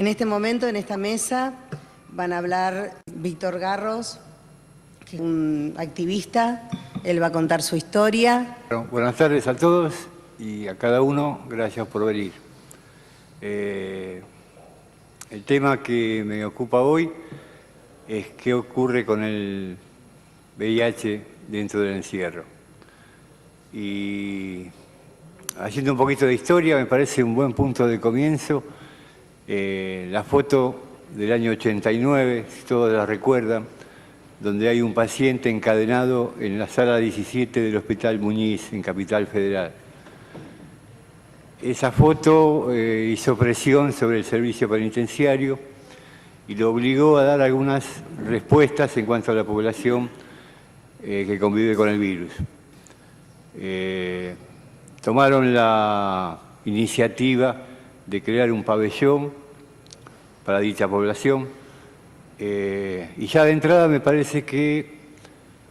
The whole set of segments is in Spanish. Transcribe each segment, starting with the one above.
En este momento, en esta mesa, van a hablar Víctor Garros, que es un activista. Él va a contar su historia. Bueno, buenas tardes a todos y a cada uno, gracias por venir. El tema que me ocupa hoy es qué ocurre con el VIH dentro del encierro. Y haciendo un poquito de historia, me parece un buen punto de comienzo la foto del año 89, si todos la recuerdan, donde hay un paciente encadenado en la sala 17 del Hospital Muñiz, en Capital Federal. Esa foto hizo presión sobre el servicio penitenciario y lo obligó a dar algunas respuestas en cuanto a la población que convive con el virus. Tomaron la iniciativa de crear un pabellón para dicha población y ya de entrada me parece que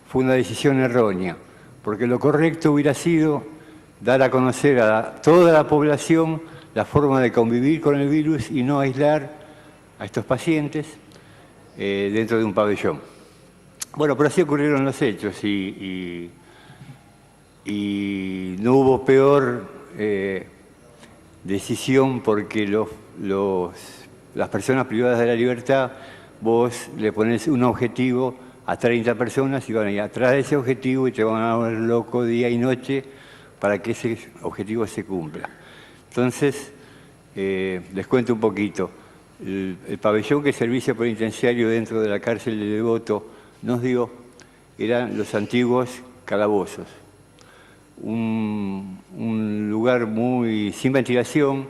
fue una decisión errónea, porque lo correcto hubiera sido dar a conocer a toda la población la forma de convivir con el virus y no aislar a estos pacientes dentro de un pabellón. Bueno, pero así ocurrieron los hechos y no hubo peor decisión porque las personas privadas de la libertad, vos le pones un objetivo a 30 personas y van a ir atrás de ese objetivo y te van a volver loco día y noche para que ese objetivo se cumpla. Entonces, les cuento un poquito. El pabellón que el servicio penitenciario dentro de la cárcel de Devoto nos dio eran los antiguos calabozos. Un lugar muy sin ventilación,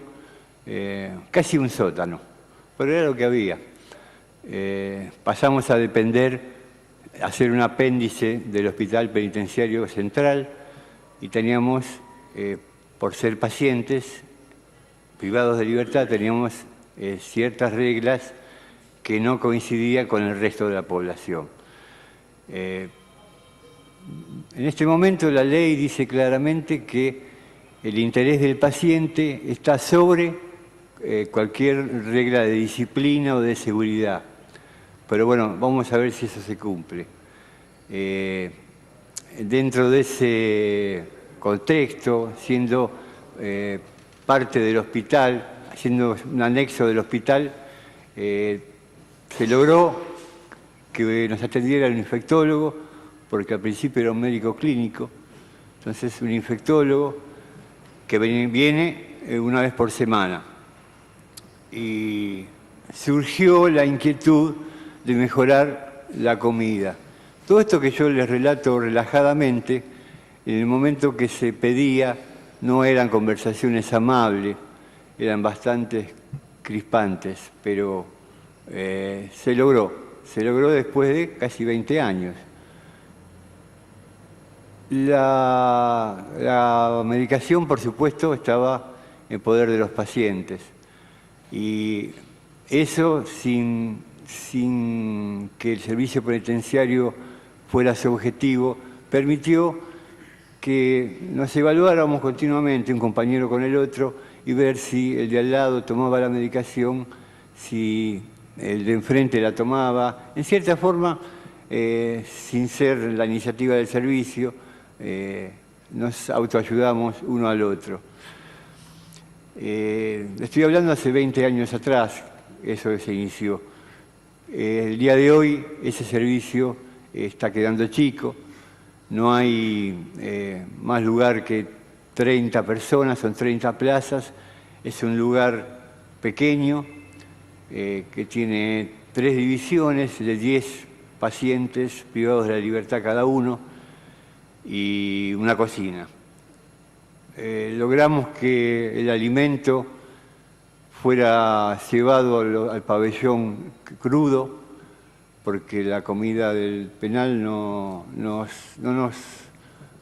casi un sótano, pero era lo que había. Pasamos a depender, a ser un apéndice del Hospital Penitenciario Central y teníamos, por ser pacientes privados de libertad, teníamos ciertas reglas que no coincidían con el resto de la población. En este momento la ley dice claramente que el interés del paciente está sobre cualquier regla de disciplina o de seguridad. Pero bueno, vamos a ver si eso se cumple. Dentro de ese contexto, siendo parte del hospital, siendo un anexo del hospital, se logró que nos atendiera un infectólogo, porque al principio era un médico clínico, entonces un infectólogo que viene una vez por semana. Y surgió la inquietud de mejorar la comida. Todo esto que yo les relato relajadamente, en el momento que se pedía, no eran conversaciones amables, eran bastante crispantes, pero se logró después de casi 20 años. La medicación, por supuesto, estaba en poder de los pacientes. Y eso sin que el servicio penitenciario fuera su objetivo, permitió que nos evaluáramos continuamente, un compañero con el otro, y ver si el de al lado tomaba la medicación, si el de enfrente la tomaba. En cierta forma, sin ser la iniciativa del servicio, nos autoayudamos uno al otro. Estoy hablando hace 20 años atrás, eso se inició. El día de hoy ese servicio está quedando chico, no hay más lugar que 30 personas, son 30 plazas, es un lugar pequeño que tiene 3 divisiones de 10 pacientes privados de la libertad cada uno y una cocina. Logramos que el alimento fuera llevado al pabellón crudo, porque la comida del penal no nos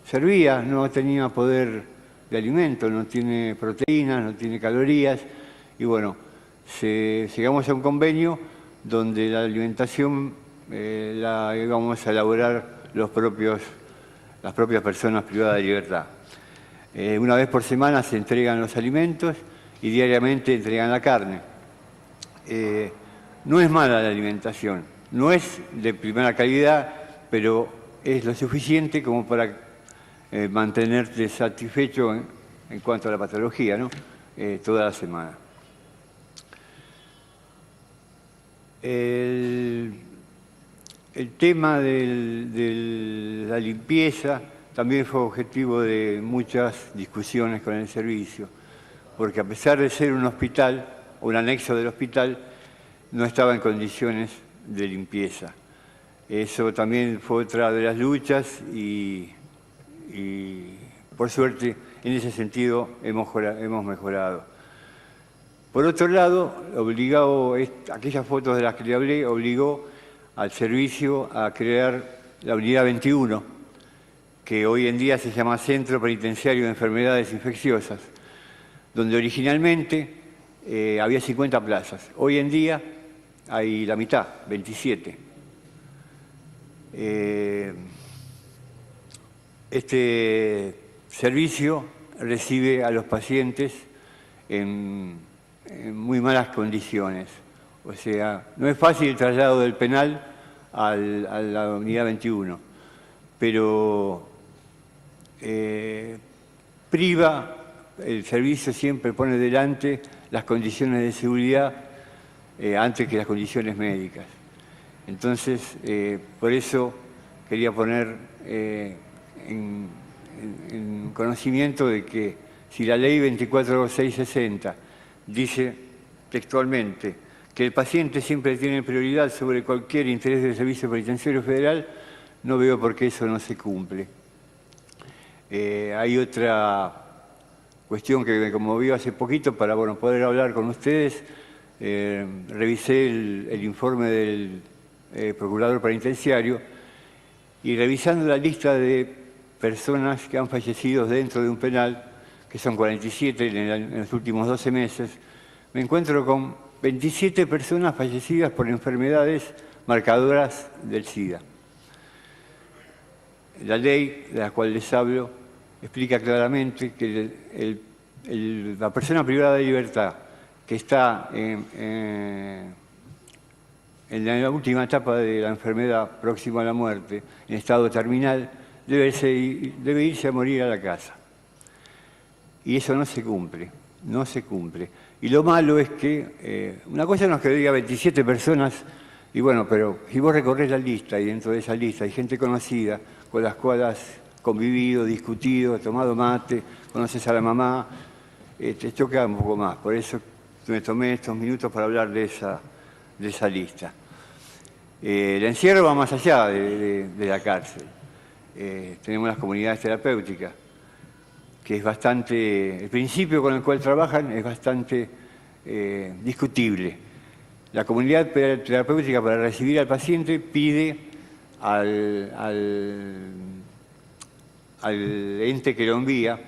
servía, no tenía poder de alimento, no tiene proteínas, no tiene calorías, y bueno, llegamos a un convenio donde la alimentación la íbamos a elaborar las propias personas privadas de libertad. Una vez por semana se entregan los alimentos y diariamente entregan la carne. no es mala la alimentación, no es de primera calidad, pero es lo suficiente como para mantenerte satisfecho en cuanto a la patología, ¿no? Toda la semana. El tema de la limpieza también fue objetivo de muchas discusiones con el servicio, porque a pesar de ser un hospital, un anexo del hospital, no estaba en condiciones de limpieza. Eso también fue otra de las luchas y por suerte, en ese sentido hemos mejorado. Por otro lado, aquellas fotos de las que le hablé obligó al servicio a crear la unidad 21, que hoy en día se llama Centro Penitenciario de Enfermedades Infecciosas, donde originalmente había 50 plazas. Hoy en día hay la mitad, 27. Este servicio recibe a los pacientes en muy malas condiciones. O sea, no es fácil el traslado del penal a la unidad 21, pero el servicio siempre pone delante las condiciones de seguridad antes que las condiciones médicas. Entonces, por eso quería poner en conocimiento de que si la ley 24660 dice textualmente que el paciente siempre tiene prioridad sobre cualquier interés del Servicio Penitenciario Federal, no veo por qué eso no se cumple. Hay otra cuestión que me conmovió hace poquito para poder hablar con ustedes. Revisé el informe del procurador penitenciario y revisando la lista de personas que han fallecido dentro de un penal, que son 47 en los últimos 12 meses, me encuentro con 27 personas fallecidas por enfermedades marcadoras del SIDA. La ley de la cual les hablo explica claramente que la persona privada de libertad que está en la última etapa de la enfermedad próxima a la muerte, en estado terminal, debe irse a morir a la casa. Y eso no se cumple, no se cumple. Y lo malo es que, una cosa no es que diga 27 personas, y bueno, pero si vos recorres la lista y dentro de esa lista hay gente conocida con las cuales has convivido, discutido, tomado mate, conoces a la mamá, te choca un poco más. Por eso me tomé estos minutos para hablar de esa lista. El encierro va más allá de la cárcel. Tenemos las comunidades terapéuticas, que es bastante, el principio con el cual trabajan es bastante discutible. La comunidad terapéutica para recibir al paciente pide al ente que lo envía,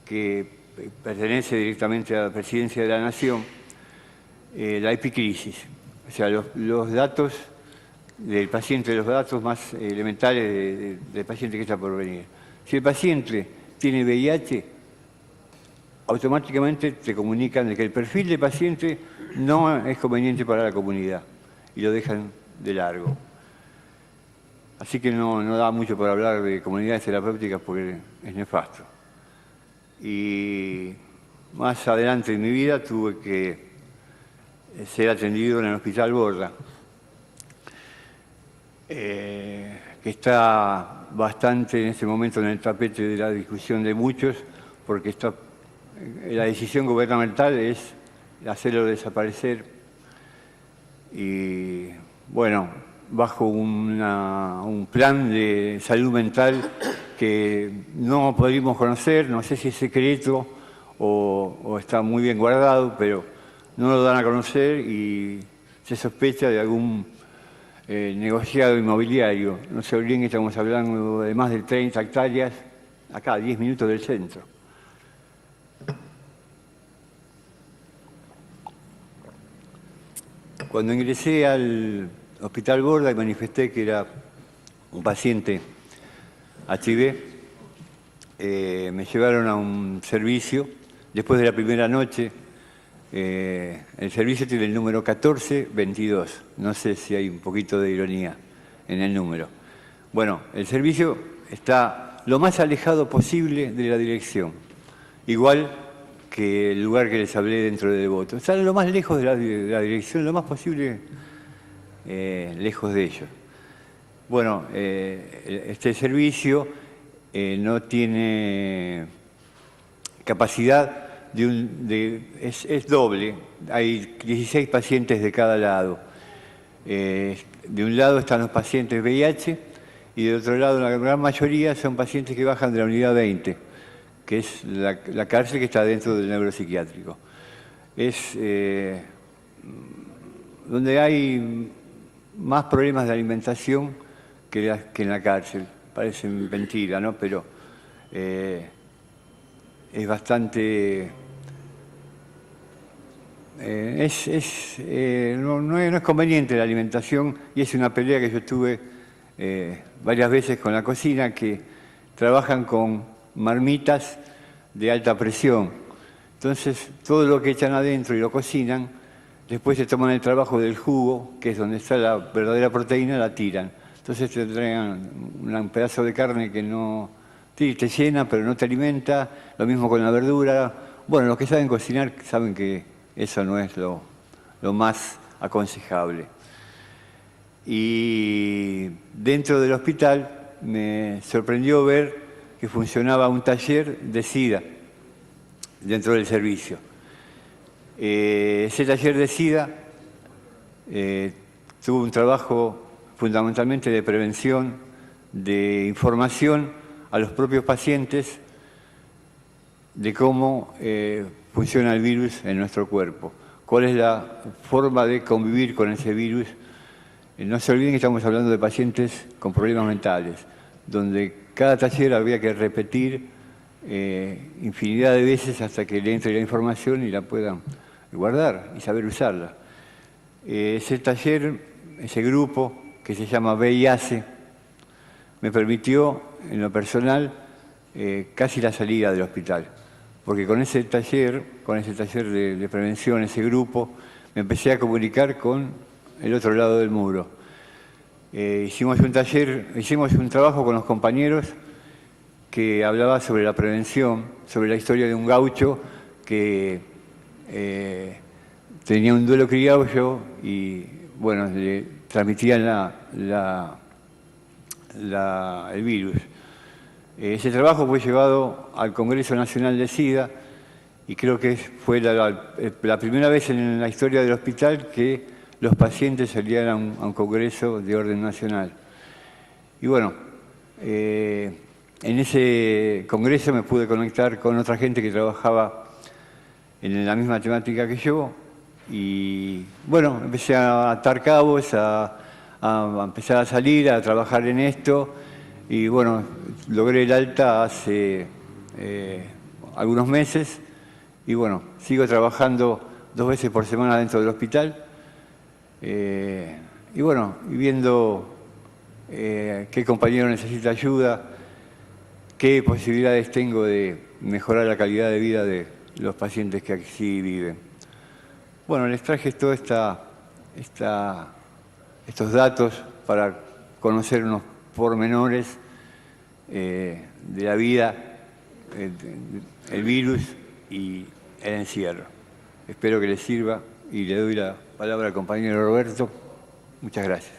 que pertenece directamente a la Presidencia de la Nación, la epicrisis, o sea, los datos del paciente, los datos más elementales del paciente que está por venir. Si el paciente tiene VIH, automáticamente te comunican de que el perfil del paciente no es conveniente para la comunidad y lo dejan de largo. Así que no da mucho para hablar de comunidades terapéuticas porque es nefasto. Y más adelante en mi vida tuve que ser atendido en el Hospital Borda, que está bastante en este momento en el tapete de la discusión de muchos, porque la decisión gubernamental es hacerlo desaparecer y, bueno, bajo un plan de salud mental que no podríamos conocer, no sé si es secreto o está muy bien guardado, pero no lo dan a conocer y se sospecha de algún negociado inmobiliario. No se olviden que estamos hablando de más de 30 hectáreas, acá a 10 minutos del centro. Cuando ingresé al Hospital Borda y manifesté que era un paciente HIV, me llevaron a un servicio. Después de la primera noche El servicio tiene el número 1422. No sé si hay un poquito de ironía en el número. Bueno, el servicio está lo más alejado posible de la dirección, igual que el lugar que les hablé dentro de Devoto. Está lo más lejos de la dirección, lo más posible lejos de ellos. Bueno, este servicio no tiene capacidad es doble. Hay 16 pacientes de cada lado. De un lado están los pacientes VIH y de otro lado la gran mayoría son pacientes que bajan de la unidad 20, que es la cárcel que está dentro del neuropsiquiátrico. Es donde hay más problemas de alimentación que en la cárcel. Parece mentira, ¿no? Pero es bastante... no es conveniente la alimentación y es una pelea que yo tuve varias veces con la cocina, que trabajan con marmitas de alta presión. Entonces, todo lo que echan adentro y lo cocinan, después se toman el trabajo del jugo, que es donde está la verdadera proteína, la tiran. Entonces te traen un pedazo de carne que no te llena, pero no te alimenta. Lo mismo con la verdura. Bueno, los que saben cocinar saben que eso no es lo más aconsejable. Y dentro del hospital me sorprendió ver que funcionaba un taller de SIDA dentro del servicio. Ese taller de SIDA tuvo un trabajo fundamentalmente de prevención, de información a los propios pacientes de cómo funciona el virus en nuestro cuerpo, cuál es la forma de convivir con ese virus. No se olviden que estamos hablando de pacientes con problemas mentales, donde cada taller había que repetir infinidad de veces hasta que le entre la información y la puedan guardar y saber usarla. Ese taller, ese grupo que se llama VIH, me permitió, en lo personal, casi la salida del hospital. Porque con ese taller de prevención, ese grupo, me empecé a comunicar con el otro lado del muro. Hicimos un trabajo con los compañeros que hablaba sobre la prevención, sobre la historia de un gaucho que tenía un duelo criollo y, bueno, le transmitían el virus. Ese trabajo fue llevado al Congreso Nacional de SIDA y creo que fue la primera vez en la historia del hospital que los pacientes salían a un congreso de orden nacional. Y bueno, en ese congreso me pude conectar con otra gente que trabajaba en la misma temática que yo y bueno, empecé a atar cabos, a empezar a salir, a trabajar en esto. Y bueno, logré el alta hace algunos meses y bueno, sigo trabajando 2 veces por semana dentro del hospital y bueno, y viendo qué compañero necesita ayuda, qué posibilidades tengo de mejorar la calidad de vida de los pacientes que aquí viven. Bueno, les traje todos estos datos para conocer unos pormenores de la vida, el virus y el encierro. Espero que les sirva y le doy la palabra al compañero Roberto. Muchas gracias.